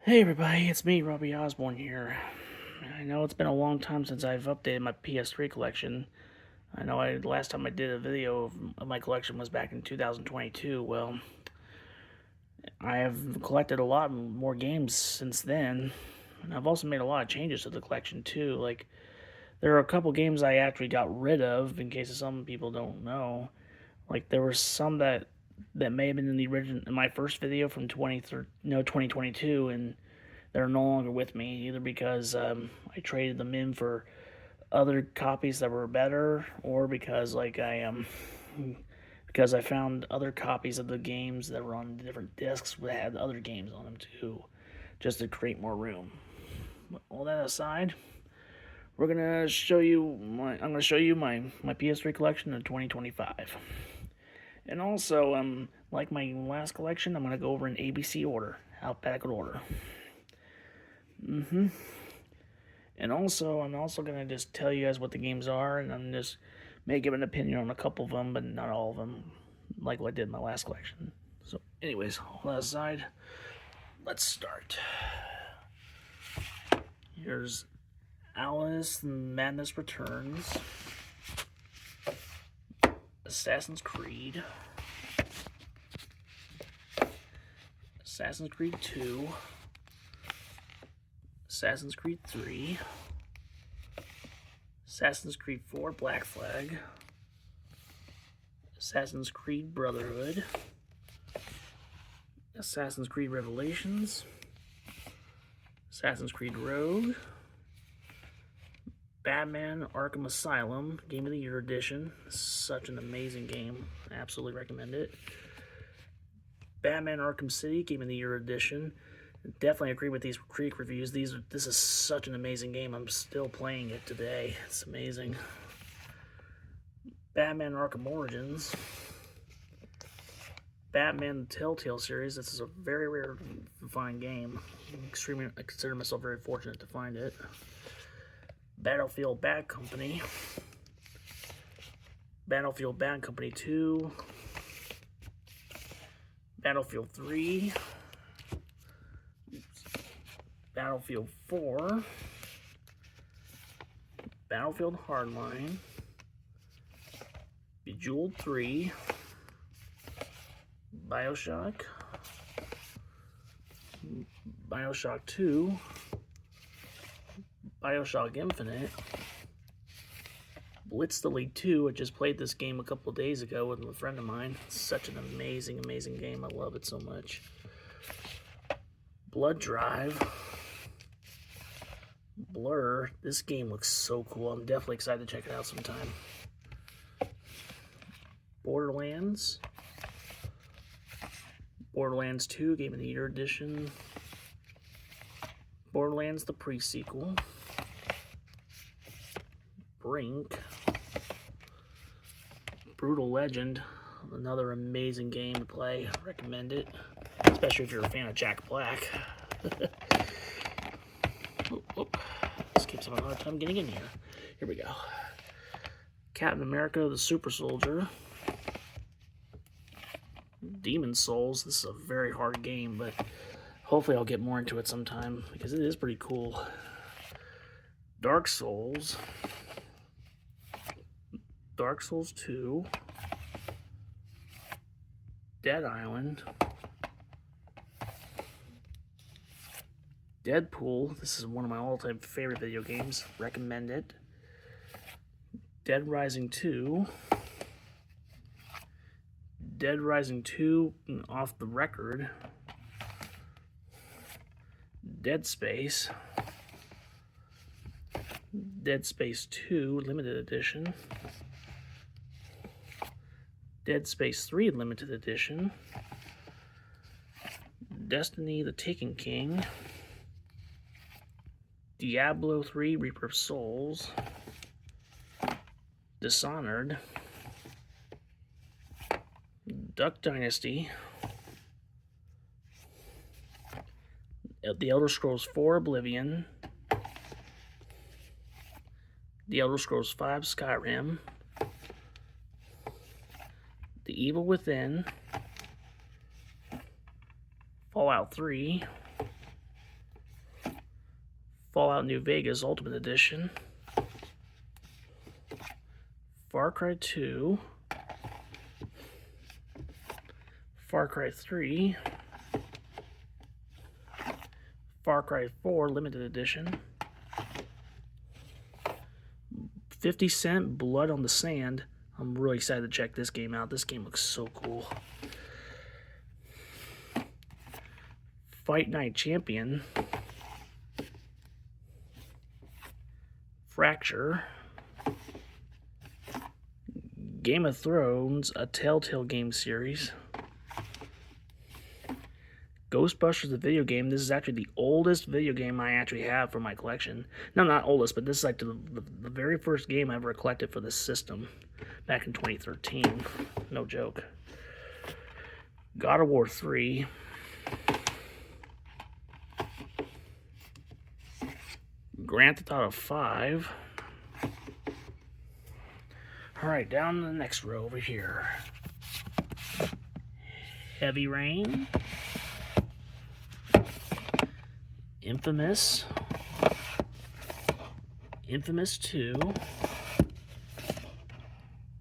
Hey everybody, it's me, Robbie Osborne here. I know it's been a long time since I've updated my PS3 collection. I know last time I did a video of my collection was back in 2022. Well, I have collected a lot more games since then, and I've also made a lot of changes to the collection too. Like, there are a couple games I actually got rid of, in case some people don't know. Like, there were some that may have been in the original in my first video from 2022, and they're no longer with me, either because I traded them in for other copies that were better, or because because I found other copies of the games that were on different discs that had other games on them too, just to create more room. But all that aside, I'm gonna show you my PS3 collection in 2025, and also like my last collection, I'm gonna go over in ABC order, alphabetical order. And also, I'm also gonna just tell you guys what the games are, and I'm just may give an opinion on a couple of them, but not all of them, like what I did in my last collection. So, anyways, all that aside, let's start. Here's Alice Madness Returns, Assassin's Creed, Assassin's Creed 2, Assassin's Creed 3, Assassin's Creed 4 Black Flag, Assassin's Creed Brotherhood, Assassin's Creed Revelations, Assassin's Creed Rogue, Batman Arkham Asylum Game of the Year Edition. Such an amazing game. I absolutely recommend it. Batman Arkham City Game of the Year Edition. Definitely agree with these critic reviews. This is such an amazing game. I'm still playing it today. It's amazing. Batman Arkham Origins. Batman the Telltale series. This is a very rare to find game. I consider myself very fortunate to find it. Battlefield Bad Company. Battlefield Bad Company 2. Battlefield 3. Battlefield 4. Battlefield Hardline. Bejeweled 3. Bioshock. Bioshock 2. Bioshock Infinite. Blitz the League 2. I just played this game a couple of days ago with a friend of mine. It's such an amazing, amazing game. I love it so much. Blood Drive. Blur. This game looks so cool. I'm definitely excited to check it out sometime. Borderlands. Borderlands 2 Game of the Year Edition. Borderlands the pre-sequel. Brink. Brutal Legend. Another amazing game to play. Recommend it. Especially if you're a fan of Jack Black. This keeps having a hard time getting in here. Here we go. Captain America the Super Soldier. Demon Souls. This is a very hard game, but hopefully I'll get more into it sometime because it is pretty cool. Dark Souls. Dark Souls 2. Dead Island. Deadpool. This is one of my all-time favorite video games. Recommend it. Dead Rising 2. Dead Rising 2 Off the Record. Dead Space. Dead Space 2 Limited Edition. Dead Space 3 Limited Edition. Destiny the Taken King. Diablo 3 Reaper of Souls. Dishonored. Duck Dynasty. The Elder Scrolls 4 Oblivion. The Elder Scrolls 5 Skyrim. The Evil Within. Fallout 3. Fallout New Vegas Ultimate Edition, Far Cry 2, Far Cry 3, Far Cry 4 Limited Edition, 50 Cent Blood on the Sand. I'm really excited to check this game out. This game looks so cool. Fight Night Champion, Fracture, Game of Thrones, a Telltale game series, Ghostbusters, the video game. This is actually the oldest video game I actually have for my collection. No, not oldest, but this is like the very first game I ever collected for this system back in 2013. No joke. God of War 3. Grand Theft Auto 5. Alright, down the next row over here. Heavy Rain. Infamous. Infamous 2.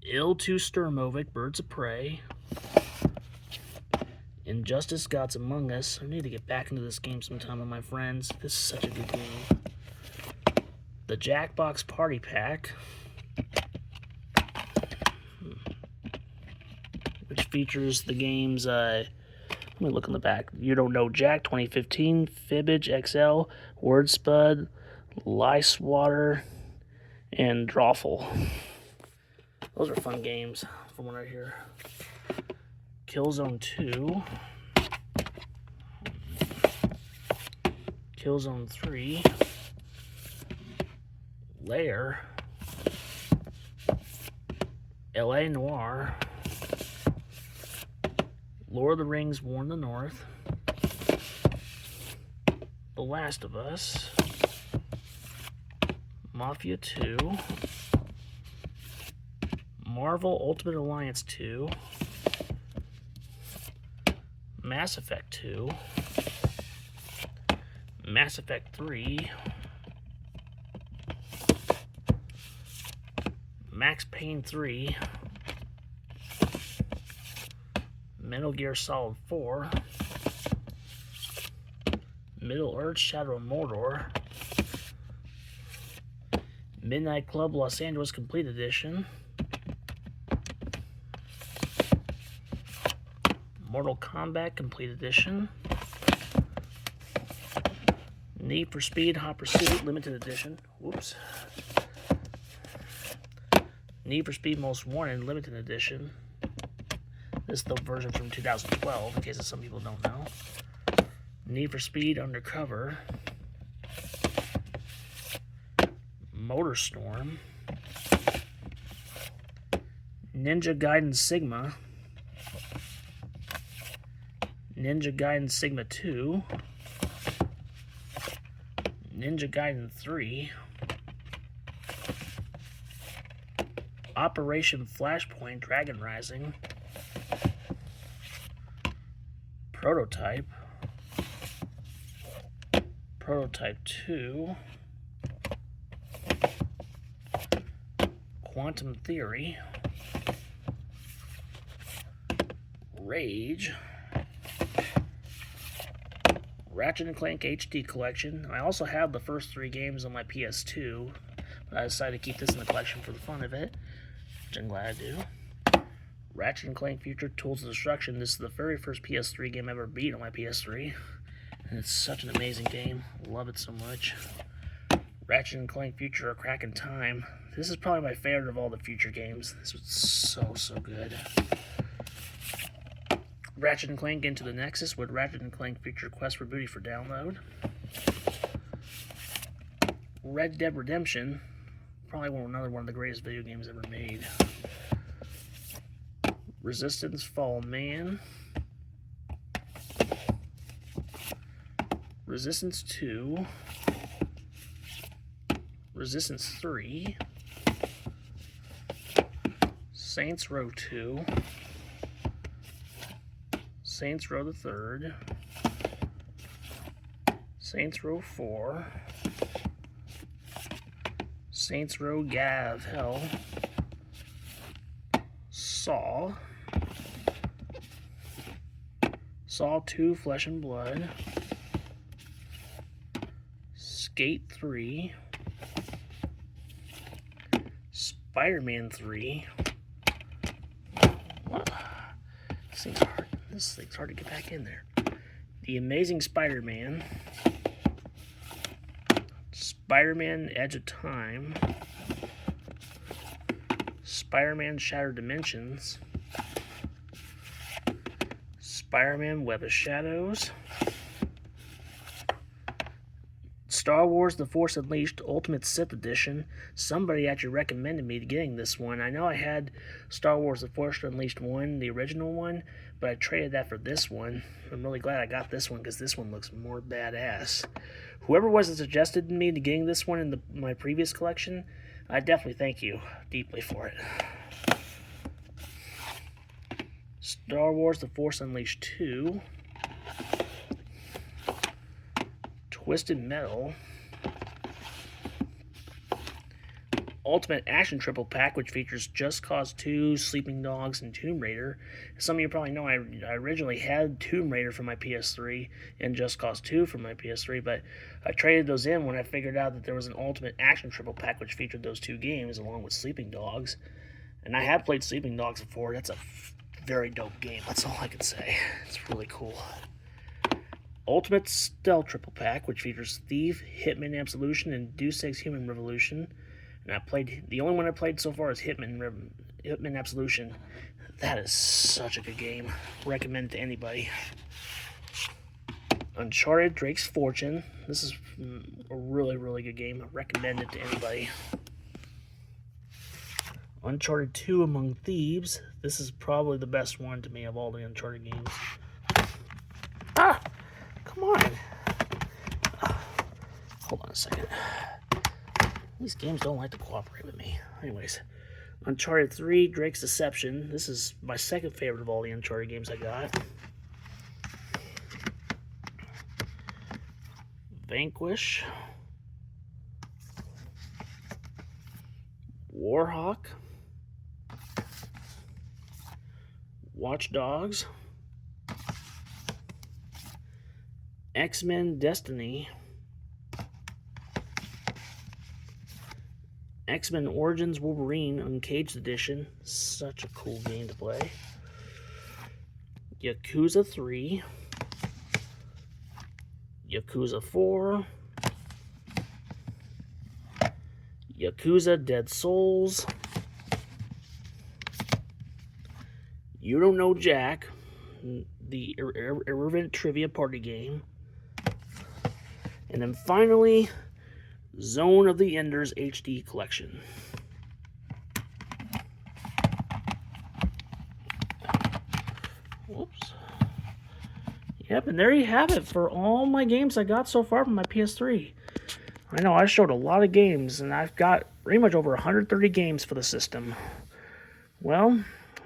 Il-2 Sturmovik, Birds of Prey. Injustice Gods Among Us. I need to get back into this game sometime with my friends. This is such a good game. The Jackbox Party Pack, which features the games, let me look in the back. You Don't Know Jack 2015, Fibbage XL, Wordspud, Licewater, and Drawful. Those are fun games from what I hear. Killzone 2, Killzone 3, Lair, L.A. Noire, Lord of the Rings War in the North, The Last of Us, Mafia 2, Marvel Ultimate Alliance 2, Mass Effect 2, Mass Effect 3, Max Payne 3, Metal Gear Solid 4, Middle-earth Shadow of Mordor, Midnight Club Los Angeles Complete Edition, Mortal Kombat Complete Edition, Need for Speed Hot Pursuit Limited Edition, whoops, Need for Speed Most Wanted Limited Edition. This is the version from 2012, in case some people don't know. Need for Speed Undercover, Motorstorm, Ninja Gaiden Sigma, Ninja Gaiden Sigma 2, Ninja Gaiden 3, Operation Flashpoint Dragon Rising, Prototype, Prototype 2, Quantum Theory, Rage, Ratchet & Clank HD Collection. I also have the first 3 games on my PS2, but I decided to keep this in the collection for the fun of it, which I'm glad I do. Ratchet & Clank Future Tools of Destruction. This is the very first PS3 game I ever beat on my PS3, and it's such an amazing game. Love it so much. Ratchet & Clank Future A Crack in Time. This is probably my favorite of all the Future games. This was so good. Ratchet & Clank Into the Nexus with Ratchet & Clank Future Quest for Booty for download. Red Dead Redemption. Probably another one of the greatest video games ever made. Resistance Fall Man, Resistance 2, Resistance 3, Saints Row 2, Saints Row the Third, Saints Row 4, Saints Row Gav, Hell, Saw, Saw 2 Flesh and Blood, Skate 3, Spider-Man 3. Wow. This thing's hard to get back in there. The Amazing Spider-Man, Spider-Man Edge of Time, Spider-Man Shattered Dimensions, Spider-Man Web of Shadows, Star Wars The Force Unleashed Ultimate Sith Edition. Somebody actually recommended me getting this one. I know I had Star Wars The Force Unleashed 1, the original one, but I traded that for this one. I'm really glad I got this one because this one looks more badass. Whoever was that suggested me to getting this one in my previous collection, I definitely thank you deeply for it. Star Wars The Force Unleashed 2, Twisted Metal, Ultimate Action Triple Pack, which features Just Cause 2, Sleeping Dogs, and Tomb Raider. Some of you probably know I originally had Tomb Raider for my PS3 and Just Cause 2 for my PS3, but I traded those in when I figured out that there was an Ultimate Action Triple Pack which featured those two games along with Sleeping Dogs. And I have played Sleeping Dogs before. That's a very dope game. That's all I can say. It's really cool. Ultimate Stealth Triple Pack, which features Thief, Hitman Absolution, and Deus Ex Human Revolution. And the only one I played so far is Hitman Absolution. That is such a good game. Recommend it to anybody. Uncharted Drake's Fortune. This is a really, really good game. I recommend it to anybody. Uncharted 2 Among Thieves. This is probably the best one to me of all the Uncharted games. Ah! Come on. Hold on a second. These games don't like to cooperate with me. Anyways, Uncharted 3, Drake's Deception. This is my second favorite of all the Uncharted games I got. Vanquish. Warhawk. Watch Dogs. X-Men Destiny, X-Men Origins Wolverine Uncaged Edition, such a cool game to play, Yakuza 3, Yakuza 4, Yakuza Dead Souls, You Don't Know Jack, the Irrelevant Trivia Party game, and then finally, Zone of the Enders HD Collection. Whoops. Yep, and there you have it for all my games I got so far from my PS3. I know I showed a lot of games, and I've got pretty much over 130 games for the system. Well,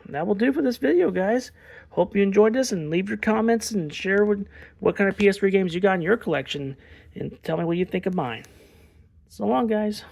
that will do for this video, guys. Hope you enjoyed this, and leave your comments and share what kind of PS3 games you got in your collection, and tell me what you think of mine. So long, guys.